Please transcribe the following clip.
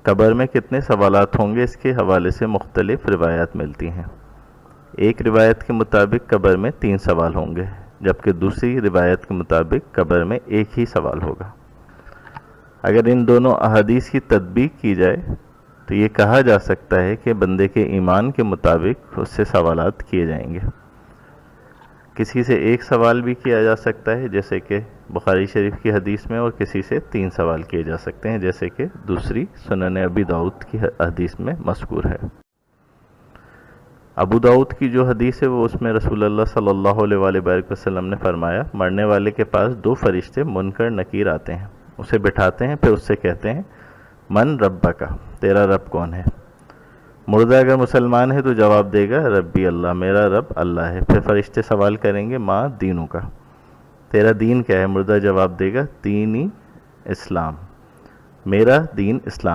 कब्र में कितने सवालात होंगे, इसके हवाले से मुख्तलिफ रिवायात मिलती हैं। एक रिवायत के मुताबिक कब्र में 3 सवाल होंगे, जबकि दूसरी रिवायत के मुताबिक कब्र में एक ही सवाल होगा। अगर इन दोनों अहादीस की तदबीक की जाए तो ये कहा जा सकता है कि बंदे के ईमान के मुताबिक उससे सवालात किए जाएंगे। किसी से एक सवाल भी किया जा सकता है, जैसे कि बुखारी शरीफ की हदीस में, और किसी से 3 सवाल किए जा सकते हैं, जैसे कि दूसरी सुनन अबी दाऊद की हदीस में मज़कूर है। अबू दाऊद की जो हदीस है वो उसमें रसूलुल्लाह सल्लल्लाहु अलैहि वसल्लम ने फरमाया, मरने वाले के पास 2 फरिश्ते मुनकर नकीर आते हैं, उसे बिठाते हैं, फिर उससे कहते हैं मन रब्बका, तेरा रब कौन है। मुर्दा अगर मुसलमान है तो जवाब देगा रब्बी अल्लाह, मेरा रब अल्लाह है। फिर फरिश्ते सवाल करेंगे माँ दीनों का, तेरा दीन क्या है। मुर्दा जवाब देगा दीनी इस्लाम, मेरा दीन इस्लाम